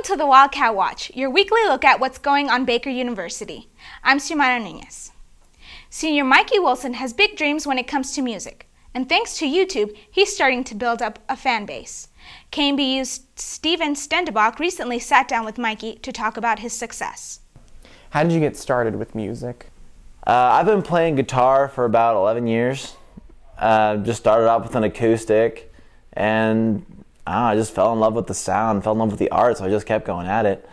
to the Wildcat Watch, your weekly look at what's going on Baker University. I'm Xiomara Nunez. Senior Mikey Wilson has big dreams when it comes to music, and thanks to YouTube, he's starting to build up a fan base. KNBU's Stendebach recently sat down with Mikey to talk about his success. How did you get started with music? I've been playing guitar for about 11 years. Just started out with an acoustic, and I just fell in love with the sound, fell in love with the art, so I just kept going at it.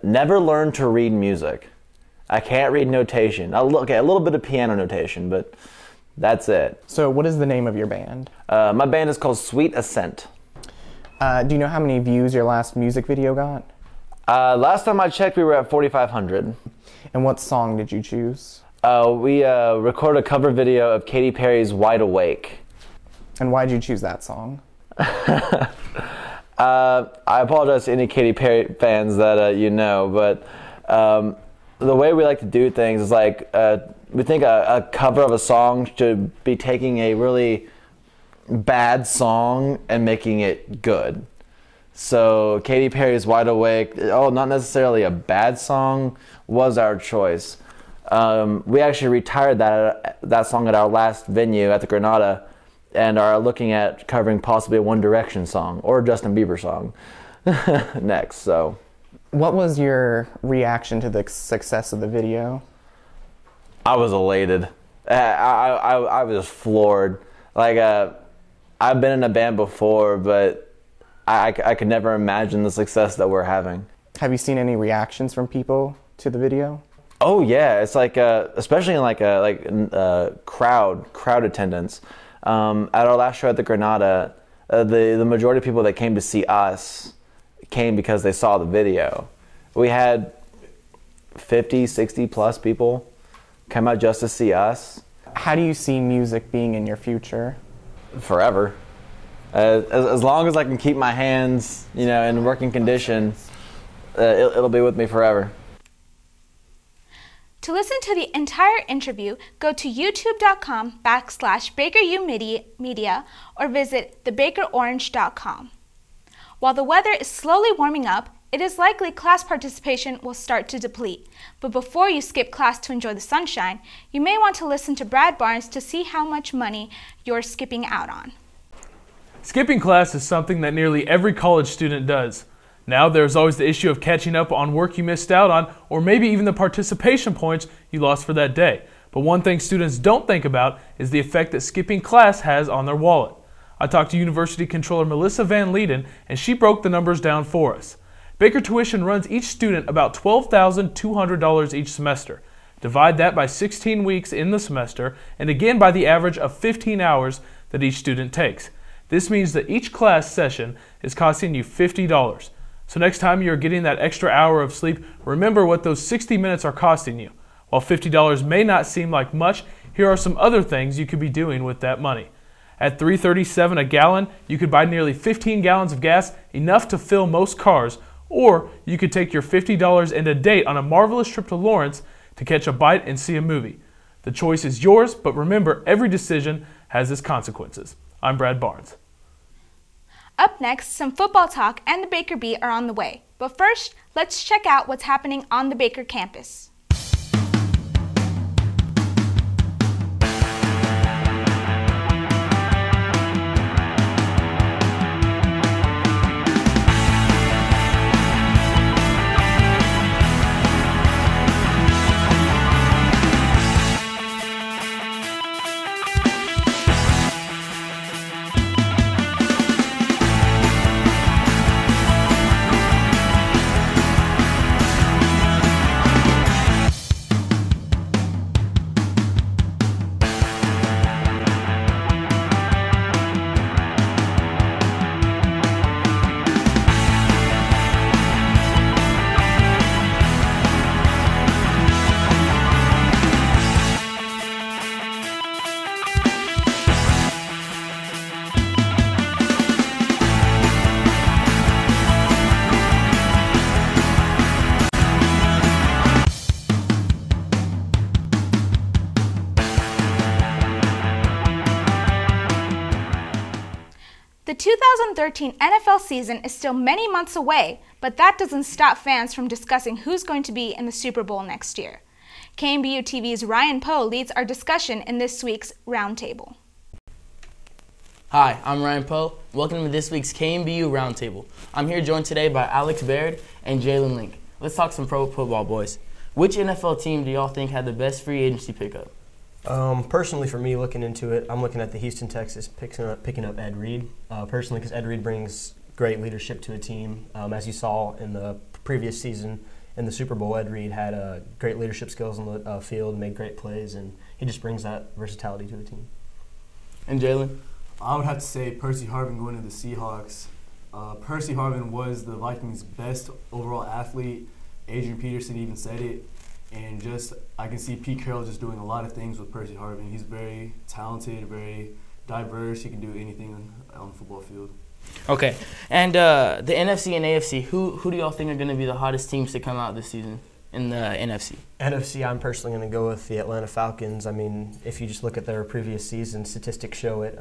Never learned to read music. I can't read notation. A little bit of piano notation, but that's it. So what is the name of your band? My band is called Sweet Ascent. Do you know how many views your last music video got? Last time I checked, we were at 4,500. And what song did you choose? We recorded a cover video of Katy Perry's Wide Awake. And why did you choose that song? I apologize to any Katy Perry fans that you know, but the way we like to do things is like we think a cover of a song should be taking a really bad song and making it good. So Katy Perry's Wide Awake, not necessarily a bad song, was our choice. We actually retired that song at our last venue at the Granada, and are looking at covering possibly a One Direction song or a Justin Bieber song next. So, what was your reaction to the success of the video? I was elated. I was floored. Like I've been in a band before, but I could never imagine the success that we're having. Have you seen any reactions from people to the video? Oh yeah, it's like especially in crowd attendance. At our last show at the Granada, the majority of people that came to see us came because they saw the video. We had 50, 60 plus people come out just to see us. How do you see music being in your future? Forever. As long as I can keep my hands, in working condition, it'll be with me forever. To listen to the entire interview, go to youtube.com/BakerUmedia or visit thebakerorange.com. While the weather is slowly warming up, it is likely class participation will start to deplete. But before you skip class to enjoy the sunshine, you may want to listen to Brad Barnes to see how much money you're skipping out on. Skipping class is something that nearly every college student does. Now there's always the issue of catching up on work you missed out on, or maybe even the participation points you lost for that day. But one thing students don't think about is the effect that skipping class has on their wallet. I talked to University Controller Melissa Van Leeden, and she broke the numbers down for us. Baker tuition runs each student about $12,200 each semester. Divide that by 16 weeks in the semester, and again by the average of 15 hours that each student takes. This means that each class session is costing you $50. So next time you're getting that extra hour of sleep, remember what those 60 minutes are costing you. While $50 may not seem like much, here are some other things you could be doing with that money. At $3.37 a gallon, you could buy nearly 15 gallons of gas, enough to fill most cars, or you could take your $50 and a date on a marvelous trip to Lawrence to catch a bite and see a movie. The choice is yours, but remember, every decision has its consequences. I'm Brad Barnes. Up next, some football talk and the Baker Beat are on the way. But first, let's check out what's happening on the Baker campus. The 2013 NFL season is still many months away, But that doesn't stop fans from discussing who's going to be in the Super Bowl next year. KNBU-TV's Ryan Powe leads our discussion in this week's Roundtable. Hi, I'm Ryan Powe. Welcome to this week's KNBU Roundtable. I'm here joined today by Baird and Jalen, Lynk. Let's talk some pro football, boys. Which NFL team do y'all think had the best free agency pickup? Personally, for me, looking into it, I'm looking at the Houston Texans picking up Ed Reed. Personally, because Ed Reed brings great leadership to a team. As you saw in the previous season in the Super Bowl, Ed Reed had great leadership skills on the field, made great plays, and he just brings that versatility to a team. And Jalen? I would have to say Percy Harvin going to the Seahawks. Percy Harvin was the Vikings' best overall athlete. Adrian Peterson even said it. And just, I can see Pete Carroll just doing a lot of things with Percy Harvin. He's very talented, very diverse. He can do anything on the football field. Okay. And the NFC and AFC, who do y'all think are going to be the hottest teams to come out this season in the NFC? NFC, I'm personally going to go with the Atlanta Falcons. I mean, if you just look at their previous season, statistics show it.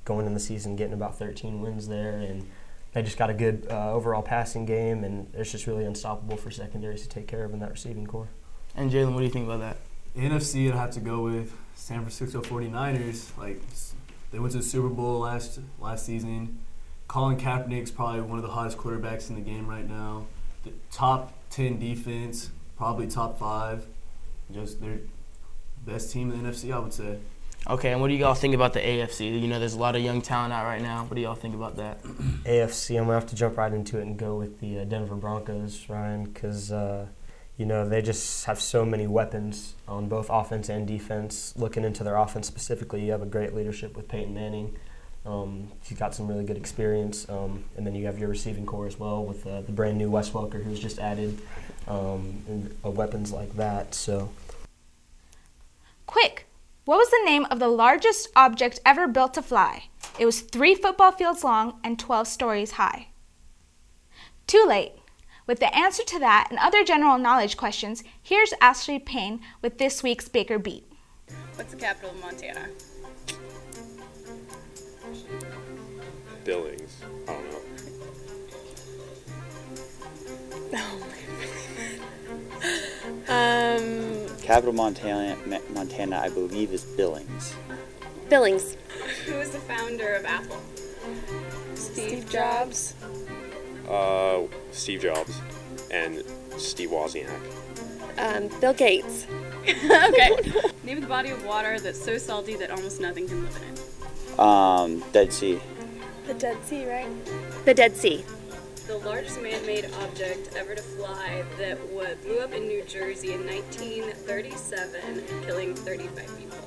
Going in the season, getting about 13 wins there, and they just got a good overall passing game, and it's just really unstoppable for secondaries to take care of in that receiving core. And Jalen, what do you think about that? NFC, I'd have to go with San Francisco 49ers. Like, they went to the Super Bowl last season. Colin Kaepernick's probably one of the hottest quarterbacks in the game right now. The top 10 defense, probably top 5. Just their best team in the NFC, I would say. Okay, and what do y'all think about the AFC? You know, there's a lot of young talent out right now. What do y'all think about that? AFC, I'm going to have to jump right into it and go with the Denver Broncos, Ryan, because you know, they just have so many weapons on both offense and defense. Looking into their offense specifically, you have a great leadership with Payne Manning. You've got some really good experience. And then you have your receiving core as well with the brand new Wes Welker, who's just added weapons like that. So, Quick! What was the name of the largest object ever built to fly? It was 3 football fields long and 12 stories high. Too late. With the answer to that and other general knowledge questions, here's Ashley Payne with this week's Baker Beat. What's the capital of Montana? Billings. I don't know. Capital Montana, I believe, is Billings. Billings. Who was the founder of Apple? Steve Jobs. Steve Jobs and Steve Wozniak. Bill Gates. Okay. Name the body of water that's so salty that almost nothing can live in it. Dead Sea. The Dead Sea, right? The Dead Sea. The largest man-made object ever to fly that blew up in New Jersey in 1937, killing 35 people.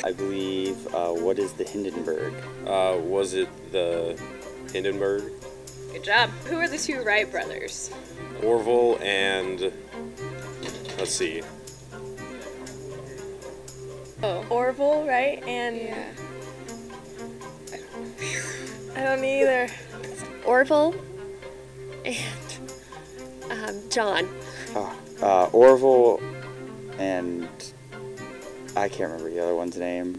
I believe, what is the Hindenburg? Was it the Hindenburg? Good job. Who are the 2 Wright brothers? Orville and, let's see. Oh, Orville, right? And Yeah. I don't either. Orville and John. Orville and I can't remember the other one's name.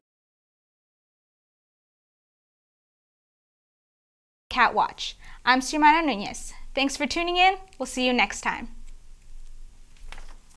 Cat Watch. I'm Sumana Nunez. Thanks for tuning in. We'll see you next time.